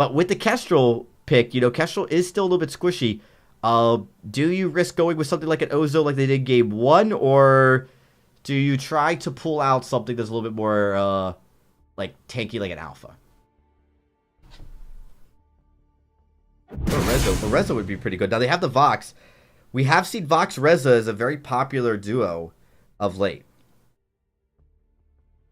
But with the Kestrel pick, Kestrel is still a little bit squishy. Do you risk going with something like an Ozo like they did game 1, or do you try to pull out something that's a little bit more like tanky, like an Alpha? Reza would be pretty good. Now they have the Vox. We have seen Vox Reza as a very popular duo of late.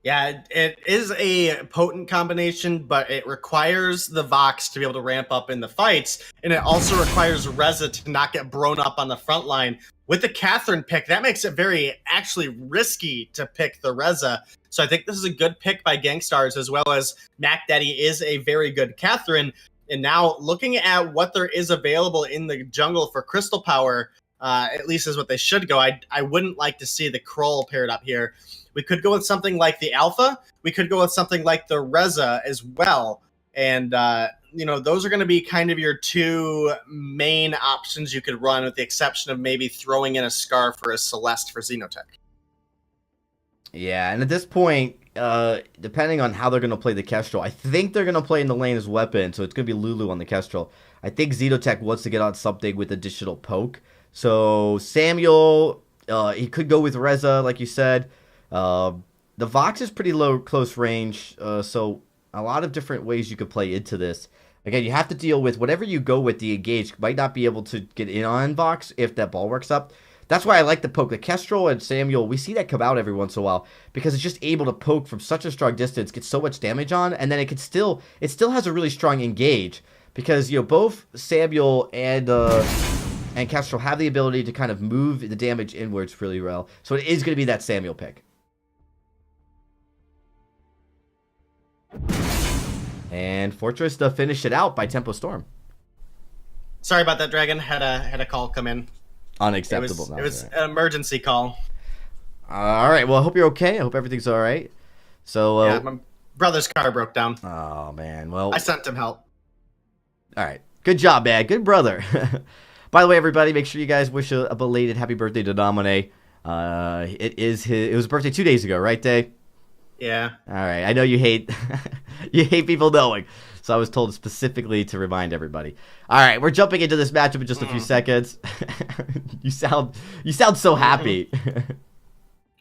Yeah, it is a potent combination, but it requires the Vox to be able to ramp up in the fights, and it also requires Reza to not get blown up on the front line. With the Catherine pick, that makes it very actually risky to pick the Reza. So I think this is a good pick by GankStars, as well as Mac Daddy is a very good Catherine. And now looking at what there is available in the jungle for Crystal Power, at least is what they should go. I wouldn't like to see the Kroll paired up here. We could go with something like the Alpha. We could go with something like the Reza as well. And, those are going to be kind of your two main options you could run, with the exception of maybe throwing in a Scarf or a Celeste for Xenotech. Yeah, and at this point, depending on how they're going to play the Kestrel, I think they're going to play in the lane as weapon, so it's going to be Lulu on the Kestrel. I think Xenotech wants to get on something with additional poke. So Samuel, he could go with Reza, like you said. The Vox is pretty low close range, so a lot of different ways you could play into this. Again, you have to deal with whatever you go with. The engage might not be able to get in on Vox if that ball works up. That's why I like the poke. The Kestrel and Samuel, we see that come out every once in a while because it's just able to poke from such a strong distance, get so much damage on, and then it still has a really strong engage because both Samuel and Kestrel have the ability to kind of move the damage inwards really well. So it is going to be that Samuel pick. And Fortress to finish it out by Tempo Storm. Sorry about that, Dragon. Had a call come in. Unacceptable. It was an emergency call. All right. Well, I hope you're okay. I hope everything's all right. So, yeah, my brother's car broke down. Oh man. Well, I sent him help. All right. Good job, man. Good brother. By the way, everybody, make sure you guys wish a belated happy birthday to Domine. It was his birthday 2 days ago, right, Dave? Yeah. All right. I know you hate you hate people knowing. So I was told specifically to remind everybody. All right, we're jumping into this matchup in just a few seconds. You sound so happy.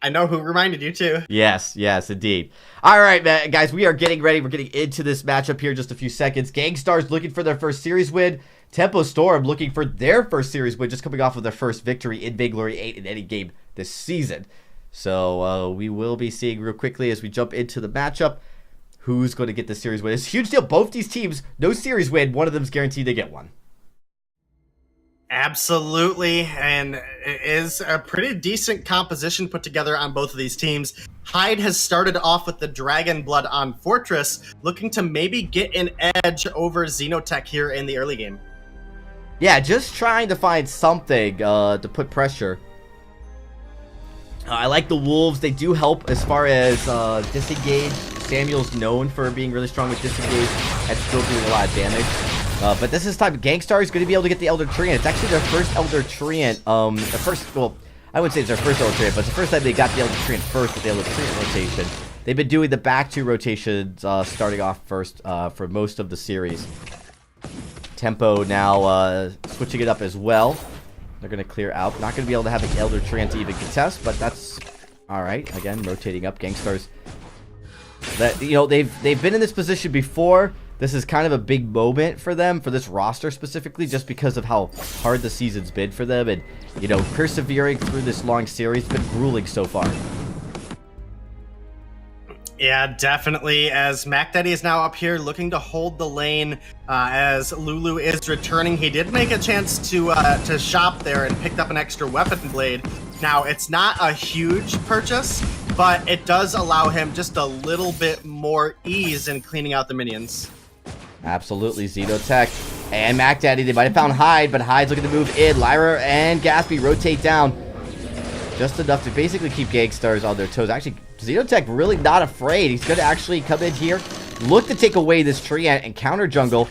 I know who reminded you too. Yes, indeed. All right, man, guys, we are getting ready. We're getting into this matchup here in just a few seconds. GankStars looking for their first series win. Tempo Storm looking for their first series win, just coming off of their first victory in Vainglory 8 in any game this season. So we will be seeing real quickly as we jump into the matchup who's going to get the series win. It's a huge deal. Both these teams, no series win. One of them is guaranteed to get one. Absolutely, and it is a pretty decent composition put together on both of these teams. Hyde has started off with the Dragon Blood on Fortress, looking to maybe get an edge over Xenotech here in the early game. Yeah, just trying to find something to put pressure. I like the Wolves. They do help as far as disengage. Samuel's known for being really strong with disengage and still doing a lot of damage. But this is time. GankStars is going to be able to get the Elder Treant. It's actually their first Elder Treant. I wouldn't say it's their first Elder Treant, but it's the first time they got the Elder Treant first with the Elder Treant rotation. They've been doing the back two rotations starting off first for most of the series. Tempo now switching it up as well. They're going to clear out. Not going to be able to have an Elder Treant to even contest, but that's all right. Again, rotating up. GankStars. They've been in this position before. This is kind of a big moment for them, for this roster specifically, just because of how hard the season's been for them, and persevering through this long series has been grueling so far. Yeah, definitely, as Mac Daddy is now up here looking to hold the lane as Lulu is returning. He did make a chance to shop there and picked up an extra weapon blade. Now, it's not a huge purchase, but it does allow him just a little bit more ease in cleaning out the minions. Absolutely, Xenotech and Mac Daddy, they might have found Hyde, but Hyde's looking to move in. Lyra and Gatsby rotate down just enough to basically keep GankStars on their toes. Actually, Xenotech really not afraid. He's going to actually come in here, look to take away this tree and counter jungle.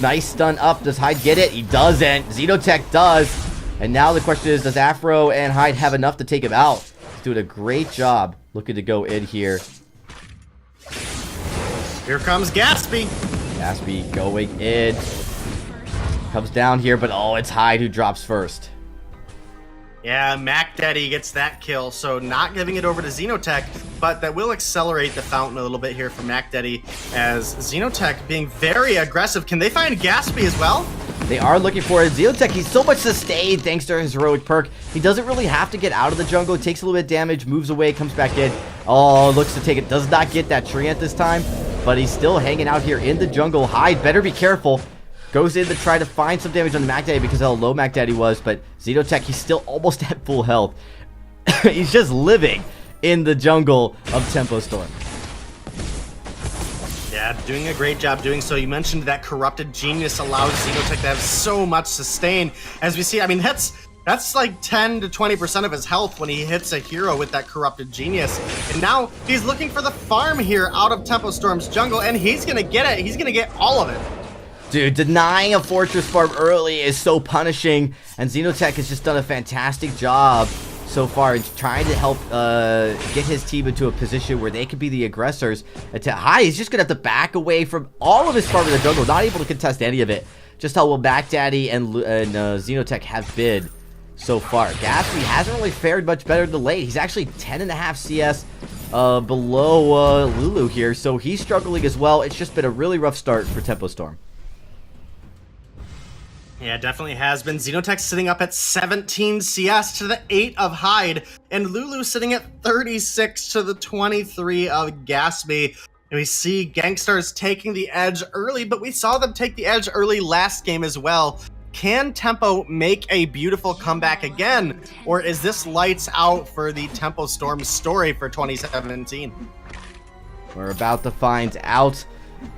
Nice stun up. Does Hyde get it? He doesn't. Xenotech does. And now the question is, does Afro and Hyde have enough to take him out? He's doing a great job looking to go in here. Here comes Gatsby. Gatsby going in. Comes down here, but oh, it's Hyde who drops first. Yeah, Mac Daddy gets that kill, so not giving it over to Xenotech, but that will accelerate the fountain a little bit here for Mac Daddy, as Xenotech being very aggressive. Can they find Gatsby as well? They are looking for it. Xenotech, he's so much sustained thanks to his heroic perk. He doesn't really have to get out of the jungle. Takes a little bit of damage, moves away, comes back in. Oh, looks to take it. Does not get that tree at this time, but he's still hanging out here in the jungle. Hyde better be careful. Goes in to try to find some damage on the Mac Daddy because of how low Mac Daddy was, but Xenotech, he's still almost at full health. He's just living in the jungle of Tempo Storm. Yeah, doing a great job doing so. You mentioned that Corrupted Genius allows Xenotech to have so much sustain. As we see, I mean, that's like 10 to 20% of his health when he hits a hero with that Corrupted Genius. And now he's looking for the farm here out of Tempo Storm's jungle, and he's going to get it. He's going to get all of it. Dude, denying a fortress farm early is so punishing, and Xenotech has just done a fantastic job so far in trying to help get his team into a position where they could be the aggressors. He's just going to have to back away from all of his farm in the jungle, not able to contest any of it. Just how well Mac Daddy and Xenotech have been so far. Gatsby hasn't really fared much better than late. He's actually 10.5 CS below Lulu here, so he's struggling as well. It's just been a really rough start for Tempo Storm. Yeah, definitely has been. Xenotech sitting up at 17 CS to the 8 of Hyde, and Lulu sitting at 36 to the 23 of Gatsby. And we see GankStars taking the edge early, but we saw them take the edge early last game as well. Can Tempo make a beautiful comeback again, or is this lights out for the Tempo Storm story for 2017? We're about to find out.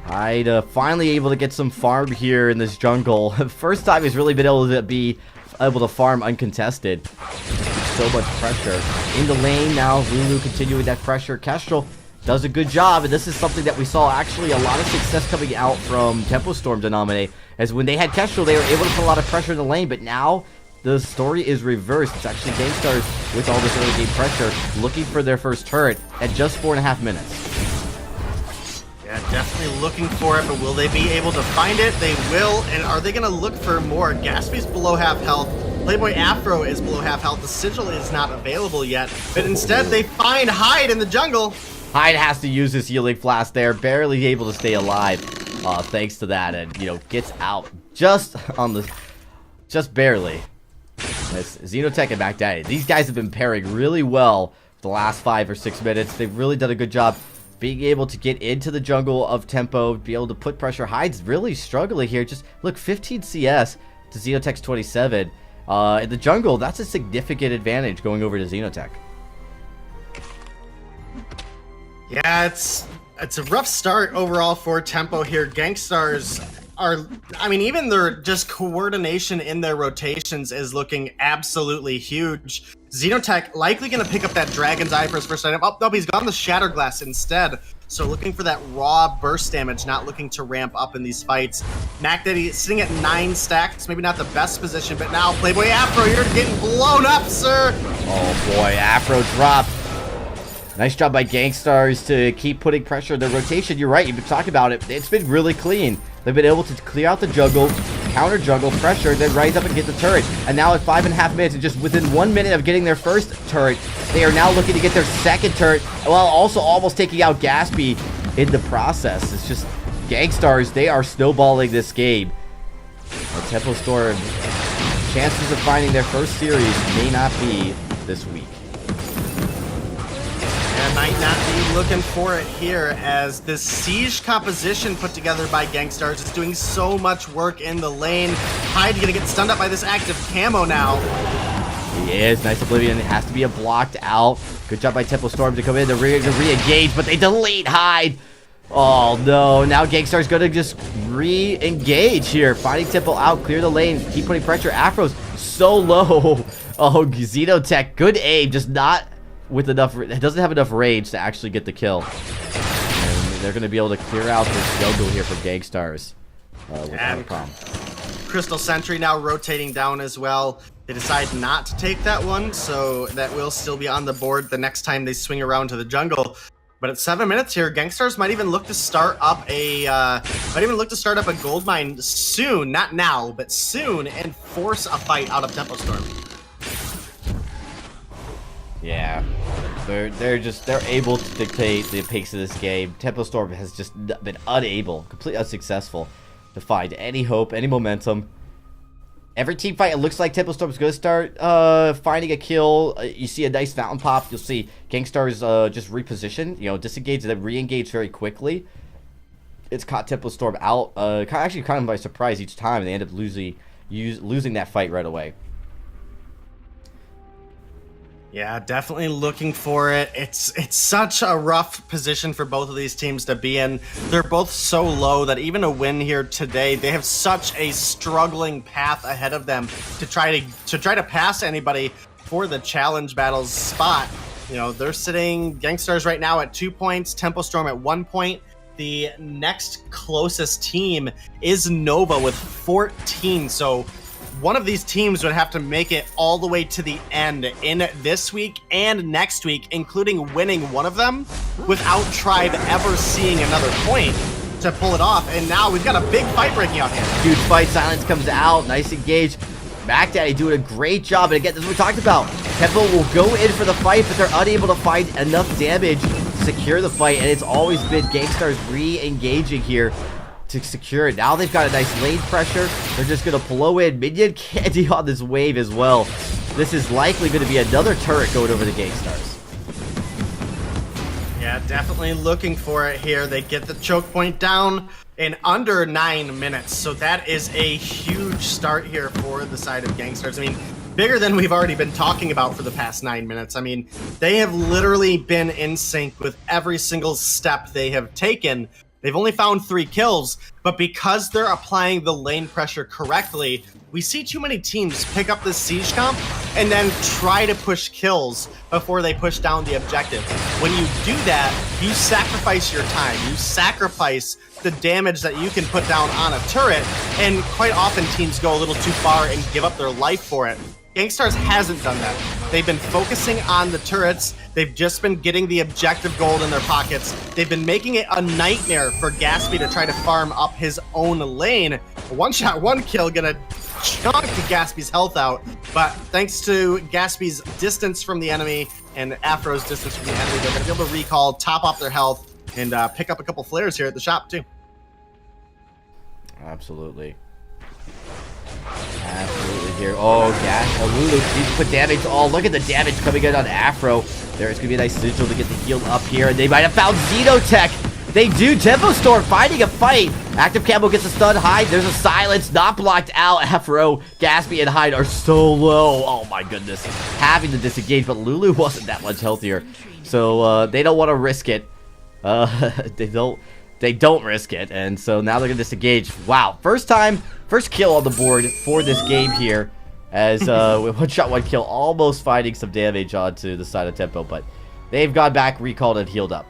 Hyde finally able to get some farm here in this jungle. First time he's really been able to farm uncontested. So much pressure in the lane now. Lulu continuing that pressure. Kestrel does a good job, and this is something that we saw actually a lot of success coming out from Tempo Storm Denominate, as when they had Kestrel, they were able to put a lot of pressure in the lane, but now the story is reversed. It's actually GankStars with all this early game pressure looking for their first turret at just 4.5 minutes. Yeah, definitely looking for it, but will they be able to find it? They will, and are they going to look for more? Gatsby's below half health. Playboy Afro is below half health. The Sigil is not available yet, but instead they find Hyde in the jungle. Hyde has to use his healing flask there, barely able to stay alive thanks to that, and, you know, gets out just barely. As Xenotech and Mac Daddy, these guys have been pairing really well for the last 5 or 6 minutes. They've really done a good job being able to get into the jungle of Tempo, be able to put pressure. Hyde's really struggling here. Just look, 15 CS to Xenotech's 27. In the jungle, that's a significant advantage going over to Xenotech. Yeah, it's a rough start overall for Tempo here. GankStars are, I mean, even their just coordination in their rotations is looking absolutely huge. Xenotech likely going to pick up that Dragon's Eye for his first item. Oh, no, he's gone the Shatter Glass instead. So looking for that raw burst damage, not looking to ramp up in these fights. Mac Daddy sitting at 9 stacks, maybe not the best position, but now Playboy Afro, you're getting blown up, sir. Oh boy, Afro dropped. Nice job by GankStars to keep putting pressure in their rotation. You're right, you've been talking about it. It's been really clean. They've been able to clear out the jungle, counter jungle, pressure, then rise up and get the turret. And now at 5.5 minutes, and just within 1 minute of getting their first turret, they are now looking to get their second turret, while also almost taking out Gatsby in the process. It's just GankStars, they are snowballing this game. Tempo Storm, chances of finding their first series may not be this week. Might not be looking for it here, as this siege composition put together by GankStars is doing so much work in the lane. Hyde gonna get stunned up by this active camo now. He is. Nice Oblivion. It has to be a blocked out. Good job by Tempo Storm to come in to re-engage, but they delete Hyde. Oh no, now GankStar's gonna just re-engage here. Finding Tempo out, clear the lane, keep putting pressure. Afro's so low. Oh, Xenotech, good aim, just not with enough, it doesn't have enough range to actually get the kill. And they're going to be able to clear out this jungle here for GankStars without a problem. Crystal Sentry now rotating down as well. They decide not to take that one, so that will still be on the board the next time they swing around to the jungle. But at 7 minutes here, GankStars might even look to start up a gold mine soon, not now, but soon, and force a fight out of Tempo Storm. Yeah, they're able to dictate the pace of this game. Tempo Storm has just been unable, completely unsuccessful to find any hope, any momentum. Every team fight, it looks like Tempo Storm's going to start finding a kill. You see a nice fountain pop. You'll see GankStars just reposition, disengage and then re-engage very quickly. It's caught Tempo Storm out, actually kind of by surprise each time, and they end up losing that fight right away. Yeah, definitely looking for it. It's such a rough position for both of these teams to be in. They're both so low that even a win here today, they have such a struggling path ahead of them to try to pass anybody for the challenge battles spot. They're sitting GankStars right now at 2 points, Tempo Storm at 1 point. The next closest team is Nova with 14. So one of these teams would have to make it all the way to the end in this week and next week, including winning one of them without Tribe ever seeing another point to pull it off. And now we've got a big fight breaking out here. Huge fight. Silence comes out. Nice engage. Mac Daddy doing a great job. And again, this is what we talked about. Tempo will go in for the fight, but they're unable to find enough damage to secure the fight. And it's always been GankStars re-engaging here to secure it. Now they've got a nice lane pressure. They're just going to blow in minion candy on this wave as well. This is likely going to be another turret going over the GankStars. Yeah, definitely looking for it here. They get the choke point down in under 9 minutes. So that is a huge start here for the side of GankStars. I mean, bigger than we've already been talking about for the past 9 minutes. I mean, they have literally been in sync with every single step they have taken. They've only found 3 kills, but because they're applying the lane pressure correctly, we see too many teams pick up this siege comp and then try to push kills before they push down the objective. When you do that, you sacrifice your time. You sacrifice the damage that you can put down on a turret, and quite often teams go a little too far and give up their life for it. GankStars hasn't done that. They've been focusing on the turrets. They've just been getting the objective gold in their pockets. They've been making it a nightmare for Gaspy to try to farm up his own lane. A one-shot, one kill gonna chunk Gaspy's health out, but thanks to Gaspy's distance from the enemy and Afro's distance from the enemy, they're gonna be able to recall, top off their health, and pick up a couple flares here at the shop too. Absolutely. Absolutely here. Oh, gosh. Lulu needs to put damage. Oh, look at the damage coming in on Afro. There's going to be a nice sigil to get the heal up here. And they might have found Xenotech. They do. Tempo Storm finding a fight. Active Camo gets a stun. Hyde. There's a silence. Not blocked out. Afro, Gaspy, and Hyde are so low. Oh, my goodness. Having to disengage. But Lulu wasn't that much healthier. So they don't want to risk it. They don't risk it, and so now they're going to disengage. Wow, first kill on the board for this game here, as with one shot, one kill, almost finding some damage onto the side of Tempo, but they've gone back, recalled, and healed up.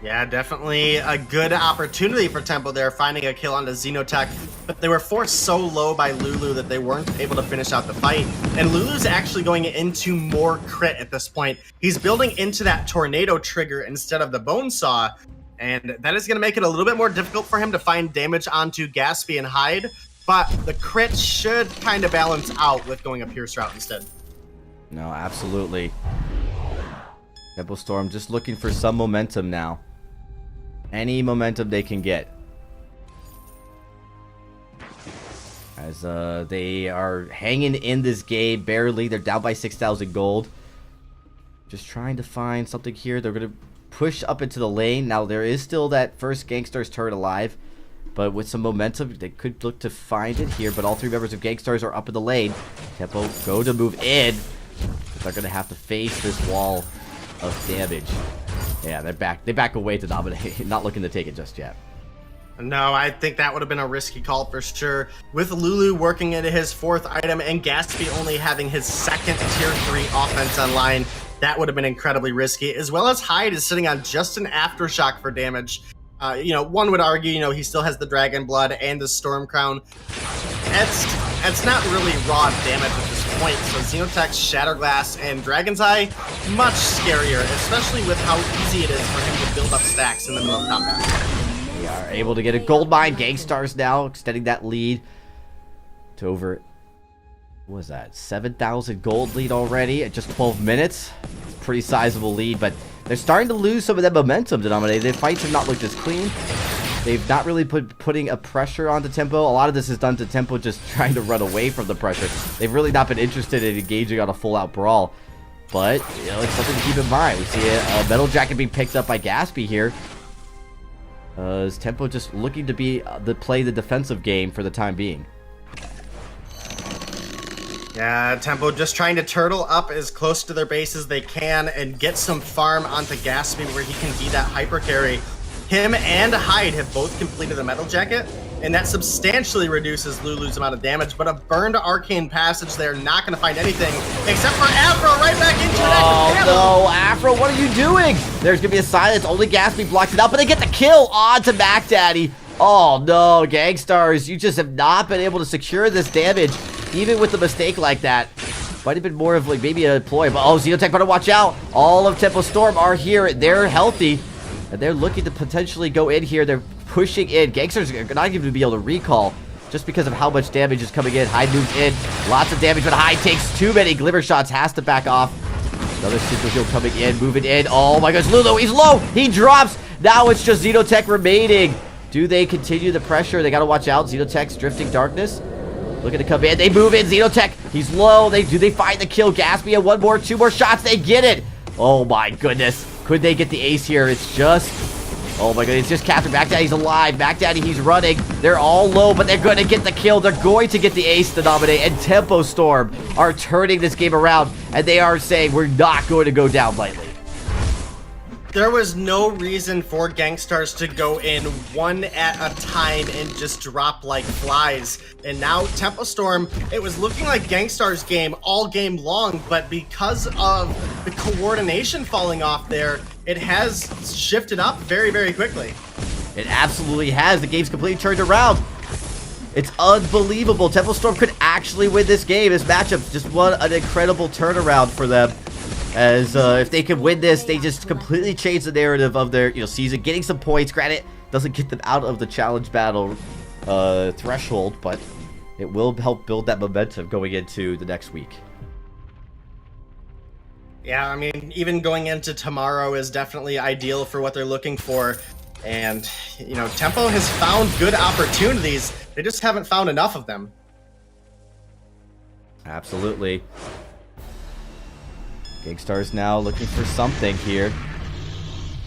Yeah, definitely a good opportunity for Tempo there, finding a kill onto Xenotech, but they were forced so low by Lulu that they weren't able to finish out the fight. And Lulu's actually going into more crit at this point. He's building into that tornado trigger instead of the bone saw, and that is going to make it a little bit more difficult for him to find damage onto Gaspy and Hyde, but the crit should kind of balance out with going a Pierce route instead. No, absolutely. Tempo Storm just looking for some momentum now. Any momentum they can get. As they are hanging in this game barely. They're down by 6,000 gold. Just trying to find something here. They're going to push up into the lane. Now there is still that first GankStars turret alive. But with some momentum, they could look to find it here. But all 3 members of GankStars are up in the lane. Tempo go to move in. But they're going to have to face this wall of damage. Yeah, they back away to dominate, not looking to take it just yet. No, I think that would have been a risky call for sure. With Lulu working into his 4th item and Gaspy only having his 2nd tier 3 offense online, that would have been incredibly risky. As well as Hyde is sitting on just an Aftershock for damage. One would argue, he still has the Dragon Blood and the Storm Crown. It's not really raw damage at this point. So Xenotech's Shatterglass and Dragon's Eye, much scarier, especially with how easy it is for him to build up stacks in the middle of combat. We are able to get a gold mine. GankStars now extending that lead to over, what was that, 7,000 gold lead already at just 12 minutes. It's a pretty sizable lead, but they're starting to lose some of that momentum denominated. Their fights have not looked as clean. They've not really putting a pressure onto Tempo. A lot of this is done to Tempo just trying to run away from the pressure. They've really not been interested in engaging on a full-out brawl. But, you know, it's something to keep in mind. We see a Metal Jacket being picked up by Gaspy here. Is Tempo just looking to play the defensive game for the time being? Yeah, Tempo just trying to turtle up as close to their base as they can and get some farm onto Gaspy where he can be that hyper carry. Him and Hyde have both completed the Metal Jacket, and that substantially reduces Lulu's amount of damage, but a burned Arcane Passage, they're not going to find anything, except for Afro right back into it. Oh no, Afro, what are you doing? There's going to be a silence, only Gaspy blocks it out, but they get the kill on to Mac Daddy. Oh no, GankStars, you just have not been able to secure this damage, even with a mistake like that. Might have been more of like maybe a ploy, but oh, Xenotech better watch out. All of Tempo Storm are here, they're healthy. And they're looking to potentially go in here. They're pushing in. GankStars are not even to be able to recall just because of how much damage is coming in. Hyde moves in. Lots of damage, but Hyde takes too many glimmer shots. Has to back off. Another super heal coming in. Moving in. Oh my gosh. Lulu, he's low. He drops. Now it's just Xenotech remaining. Do they continue the pressure? They got to watch out. Xenotech's Drifting Darkness. Looking to come in. They move in. Xenotech. He's low. Do they find the kill? Gaspia. One more. Two more shots. They get it. Oh my goodness. Could they get the ace here? It's just... Oh my god, it's just Catherine. Mac Daddy's alive. Mac Daddy, he's running. They're all low, but they're going to get the kill. They're going to get the ace to dominate. And Tempo Storm are turning this game around. And they are saying, we're not going to go down lightly. There was no reason for GankStars to go in one at a time and just drop like flies. And now Tempo Storm, it was looking like GankStars' game all game long, but because of the coordination falling off there, it has shifted up very, very quickly. It absolutely has. The game's completely turned around. It's unbelievable. Tempo Storm could actually win this game. This matchup just won an incredible turnaround for them. As if they could win this, they just completely change the narrative of their season, getting some points. Granted, doesn't get them out of the challenge battle threshold, but it will help build that momentum going into the next week. Yeah, I mean, even going into tomorrow is definitely ideal for what they're looking for. And, Tempo has found good opportunities. They just haven't found enough of them. Absolutely. GankStars now looking for something here.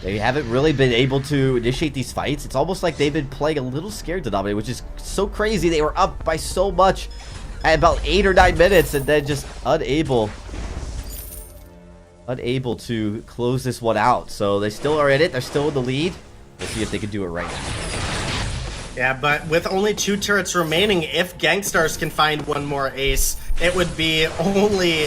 They haven't really been able to initiate these fights. It's almost like they've been playing a little scared to dominate, which is so crazy. They were up by so much at about 8 or 9 minutes and then just unable to close this one out. So they still are in it. They're still in the lead. We'll see if they can do it right now. Yeah, but with only 2 turrets remaining, if GankStars can find one more ace, it would be only,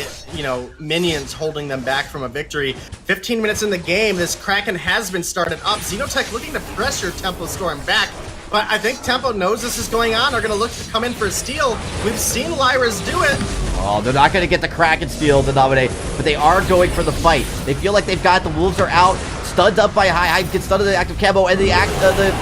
minions holding them back from a victory. 15 minutes in the game, this Kraken has been started up. Xenotech looking to pressure Tempo Storm back, but I think Tempo knows this is going on. They're going to look to come in for a steal. We've seen Lyra's do it. Oh, they're not going to get the Kraken steal to dominate, but they are going for the fight. They feel like they've got the Wolves are out, stunned up by Hyde, gets stunned to the active camo, and the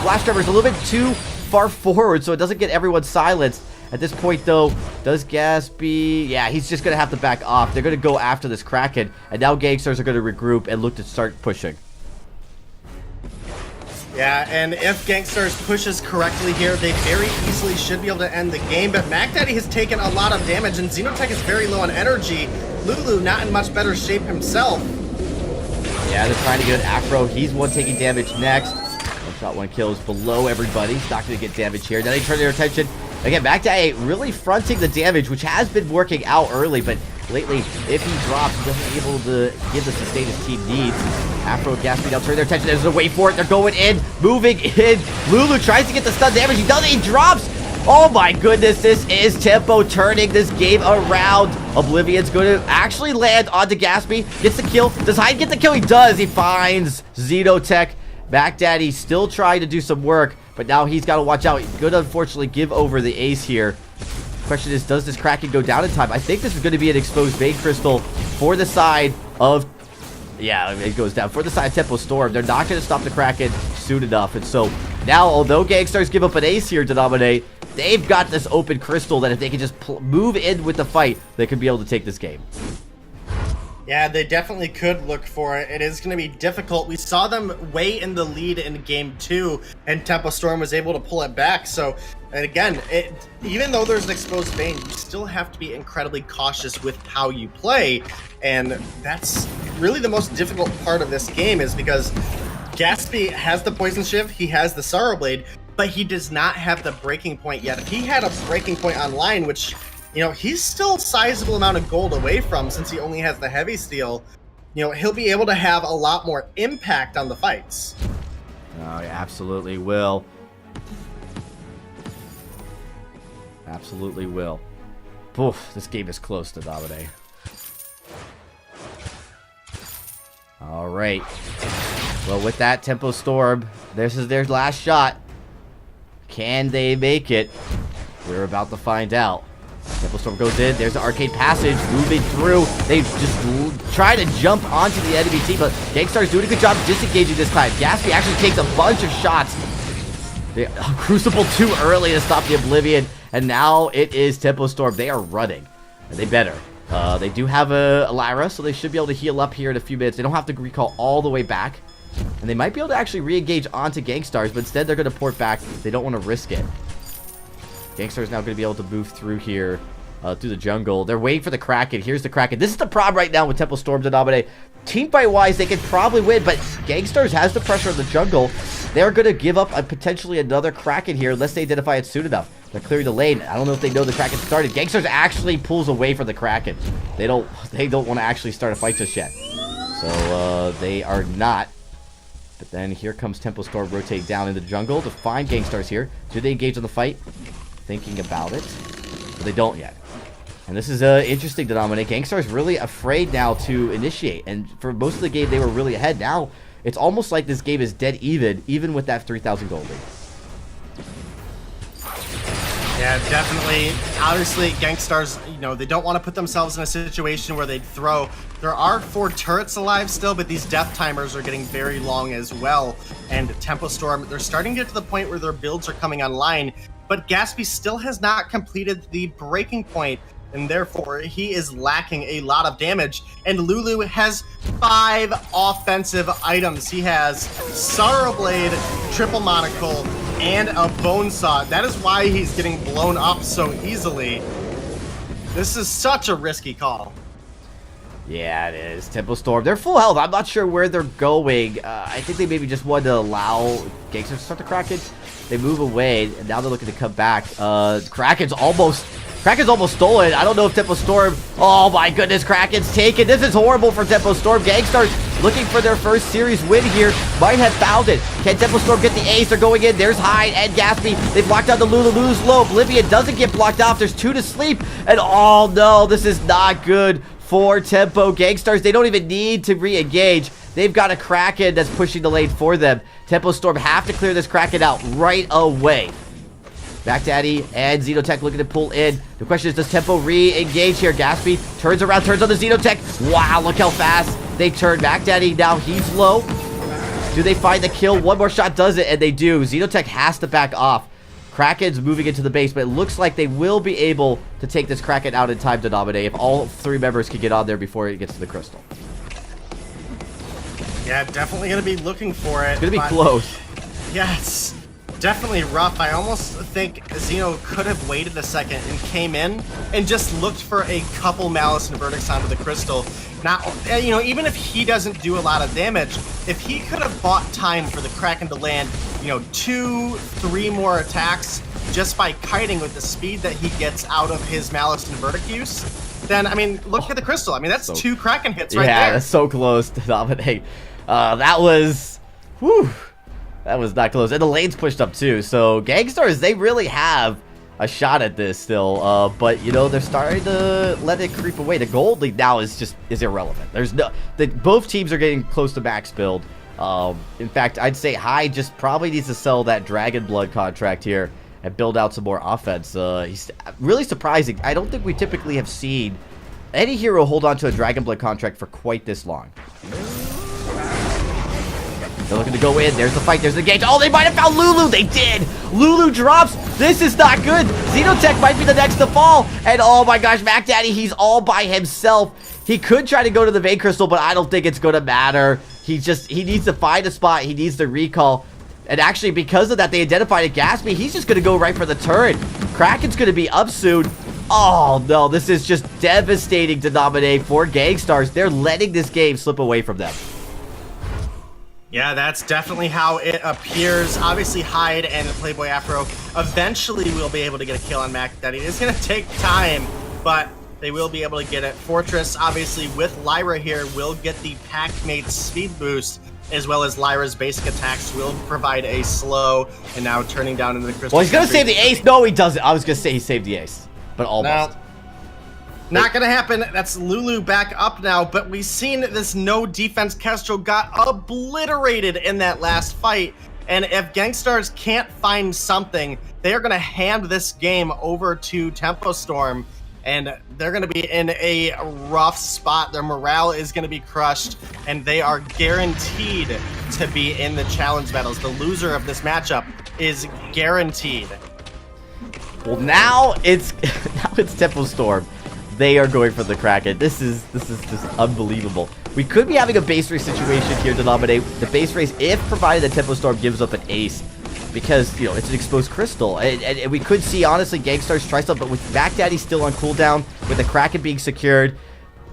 Flash Driver is a little bit too far forward, so it doesn't get everyone silenced. At this point, though, does Gaspy... Yeah, he's just going to have to back off. They're going to go after this Kraken, and now GankStars are going to regroup and look to start pushing. Yeah, and if GankStars pushes correctly here, they very easily should be able to end the game, but Mac Daddy has taken a lot of damage, and Xenotech is very low on energy. Lulu not in much better shape himself. Yeah, they're trying to get an Afro. He's one taking damage next. One shot, one kill is below everybody. He's not going to get damage here. Now they turn their attention. Again, Mac Daddy really fronting the damage, which has been working out early, but lately, if he drops, he doesn't be able to give the sustain his team needs. Afro and Gaspy now turn their attention. There's a wait for it. They're going in, moving in. Lulu tries to get the stun damage. He doesn't. He drops. Oh my goodness, this is Tempo turning this game around. Oblivion's going to actually land onto Gaspy. Gets the kill. Does Hyde get the kill? He does. He finds Xenotech. Mac Daddy still trying to do some work, but now he's got to watch out. He's going to unfortunately give over the ace here. Question is, does this Kraken go down in time? I think this is going to be an exposed Vein Crystal for the side of... Yeah, it goes down. For the side of Tempo Storm, they're not going to stop the Kraken soon enough. And so now, although GankStars give up an ace here to dominate, they've got this open crystal that if they can just move in with the fight, they could be able to take this game. Yeah, they definitely could look for it. It is going to be difficult. We saw them way in the lead in game 2, and Tempo Storm was able to pull it back. So, and again, even though there's an exposed vein, you still have to be incredibly cautious with how you play. And that's really the most difficult part of this game, is because Gatsby has the Poison Shiv, he has the Sorrow Blade, but he does not have the breaking point yet. If he had a breaking point online, which... you know, he's still a sizable amount of gold away from, since he only has the heavy steel. You know, he'll be able to have a lot more impact on the fights. Oh, yeah, absolutely will. Absolutely will. Poof, this game is close to dominate. All right. Well, with that, Tempo Storm, this is their last shot. Can they make it? We're about to find out. Tempo Storm goes in. There's the arcade passage moving through. They just try to jump onto the enemy team, but GankStars doing a good job disengaging this time. Gatsby actually takes a bunch of shots. They Crucible too early to stop the Oblivion, and now it is Tempo Storm. They are running, and they better. They do have a Lyra, so they should be able to heal up here in a few minutes. They don't have to recall all the way back, and they might be able to actually re-engage onto GankStars, but instead they're going to port back. They don't want to risk it. GankStars is now going to be able to move through here, through the jungle. They're waiting for the Kraken. Here's the Kraken. This is the problem right now with Tempo Storm to dominate. Team fight-wise, they could probably win, but GankStars has the pressure of the jungle. They're going to give up potentially another Kraken here unless they identify it soon enough. They're clearing the lane. I don't know if they know the Kraken started. GankStars actually pulls away from the Kraken. They don't want to actually start a fight just yet. So, they are not. But then here comes Tempo Storm rotating down into the jungle to find GankStars here. Do they engage on the fight? Thinking about it, but they don't yet. And this is interesting to dominate. GankStars really afraid now to initiate, and for most of the game they were really ahead. Now it's almost like this game is dead even with that 3,000 gold lead. Yeah, definitely. Obviously, GankStars, you know, they don't want to put themselves in a situation where they'd throw. There are 4 turrets alive still, but these death timers are getting very long as well. And Tempo Storm, they're starting to get to the point where their builds are coming online. But Gatsby still has not completed the breaking point, and therefore he is lacking a lot of damage. And Lulu has 5 offensive items. He has Sorrow Blade, Triple Monocle, and a Bone Saw. That is why he's getting blown up so easily. This is such a risky call. Yeah, it is. Tempo Storm, they're full health. I'm not sure where they're going. I think they maybe just wanted to allow GankStars to start the Kraken. They move away, and now they're looking to come back. Kraken's almost stolen. I don't know if Tempo Storm... Oh my goodness, Kraken's taken. This is horrible for Tempo Storm. GankStars looking for their first series win here. Might have found it. Can Tempo Storm get the ace? They're going in. There's Hyde and Gatsby. They blocked out the Lulu. Lulu's low. Oblivion doesn't get blocked off. There's 2 to sleep. And oh no, this is not good for Tempo. GankStars, they don't even need to re-engage. They've got a Kraken that's pushing the lane for them. Tempo Storm have to clear this Kraken out right away. Back Daddy and Xenotech looking to pull in. The question is, does Tempo re-engage here? Gatsby turns around, turns on the Xenotech. Wow, look how fast they turn. Back Daddy, now he's low. Do they find the kill? One more shot does it, and they do. Xenotech has to back off. Kraken's moving into the base, but it looks like they will be able to take this Kraken out in time to dominate if all 3 members can get on there before it gets to the crystal. Yeah, definitely going to be looking for it. It's going to be close. Yeah, it's definitely rough. I almost think Xeno could have waited a second and came in and just looked for a couple Malice and Verdicts onto the crystal. Now, you know, even if he doesn't do a lot of damage, if he could have bought time for the Kraken to land, you know, 2, 3 more attacks just by kiting with the speed that he gets out of his Malice and Verdict use, then, I mean, look at the crystal. I mean, that's 2 Kraken hits right there. Yeah, that's so close to dominate. That was... Whew. That was not close. And the lane's pushed up too. So GankStars, they really have a shot at this still. But, you know, they're starting to let it creep away. The gold lead now is irrelevant. There's no... both teams are getting close to max build. In fact, I'd say Hyde just probably needs to sell that Dragon Blood contract here. and build out some more offense. He's really surprising. I don't think we typically have seen any hero hold on to a Dragonblood contract for quite this long. They're looking to go in. There's the fight. There's the gauge. Oh, they might have found Lulu. They did. Lulu drops. This is not good. Xenotech might be the next to fall. And oh my gosh, Mac Daddy, he's all by himself. He could try to go to the Vein Crystal, but I don't think it's going to matter. He needs to find a spot. He needs the recall. And actually, because of that, they identified a Gatsby. He's just going to go right for the turret. Kraken's going to be up soon. Oh, no. This is just devastating to nominate for GankStars. They're letting this game slip away from them. Yeah, that's definitely how it appears. Obviously, Hyde and Playboy Afro eventually will be able to get a kill on Mac Daddy. It's going to take time, but they will be able to get it. Fortress, obviously, with Lyra here, will get the Packmate speed boost, as well as Lyra's basic attacks will provide a slow, and now turning down into the Crystal. Well, he's going to save the ace. No, he doesn't. I was going to say he saved the ace, but almost. No. Not gonna happen. That's Lulu back up now, but we've seen this no defense Kestrel got obliterated in that last fight. And if GankStars can't find something, they are gonna hand this game over to Tempo Storm, and they're gonna be in a rough spot. Their morale is gonna be crushed, and they are guaranteed to be in the challenge battles. The loser of this matchup is guaranteed. Well, now it's Tempo Storm. They are going for the Kraken. This is just unbelievable. We could be having a base race situation here to nominate the base race if provided that Tempo Storm gives up an ace, because you know it's an exposed crystal, and we could see honestly GankStars try stuff, but with Mac Daddy still on cooldown, with the Kraken being secured,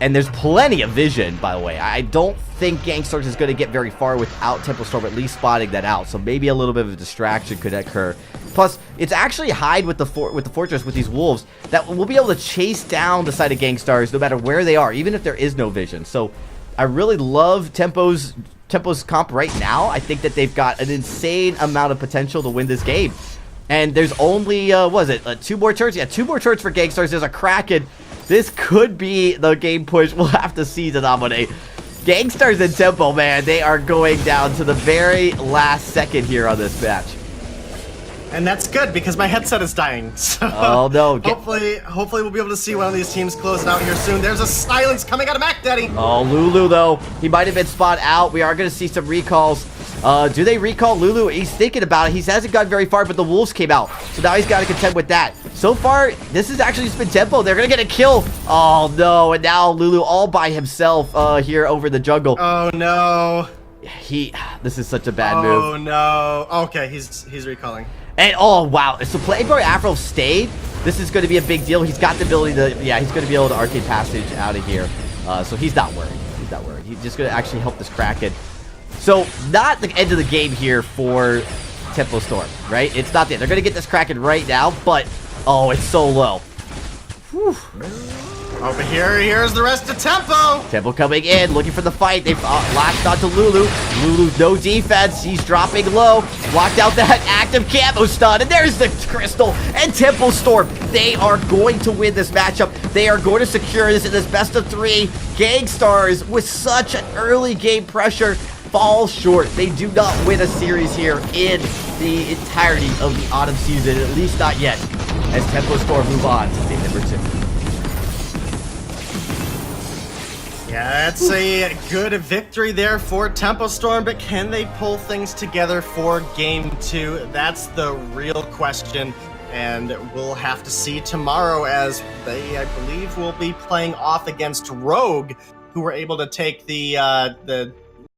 and there's plenty of vision, by the way. I don't think GankStars is going to get very far without Tempo Storm at least spotting that out, so maybe a little bit of a distraction could occur. Plus, it's actually Hyde with the Fortress with these wolves that will be able to chase down the side of GankStars no matter where they are, even if there is no vision. So I really love Tempo's comp right now. I think that they've got an insane amount of potential to win this game. And there's only, two more turrets? Yeah, 2 more turrets for GankStars. There's a Kraken. This could be the game push. We'll have to see to nominate. GankStars and Tempo, man, they are going down to the very last second here on this match. And that's good because my headset is dying. So oh no! Hopefully we'll be able to see one of these teams close it out here soon. There's a silence coming out of Mac Daddy. Oh, Lulu though, he might have been spot out. We are going to see some recalls. Do they recall Lulu? He's thinking about it. He hasn't gotten very far, but the wolves came out, so now he's got to contend with that. So far, this has actually just been Tempo. They're going to get a kill. Oh no! And now Lulu all by himself here over the jungle. Oh no! This is such a bad move. Oh no! Okay, he's recalling. And oh wow, so Playboy Afro stayed. This is going to be a big deal. He's got the ability to, he's going to be able to arcade passage out of here. So he's not worried. He's not worried. He's just going to actually help this Kraken. So not the end of the game here for Tempo Storm, right? It's not there. They're going to get this Kraken right now, but oh, it's so low. Whew. Over here's the rest of Tempo. Tempo coming in, looking for the fight. They've latched onto Lulu. Lulu, no defense. He's dropping low. Blocked out that active camo stun. And there's the crystal. And Tempo Storm. They are going to win this matchup. They are going to secure this in this best of 3. GankStars, with such an early game pressure, fall short. They do not win a series here in the entirety of the autumn season, at least not yet, as Tempo Storm move on to game number 2. Yeah, that's a good victory there for Tempo Storm, but can they pull things together for game 2? That's the real question, and we'll have to see tomorrow as they, I believe, will be playing off against Rogue, who were able to take the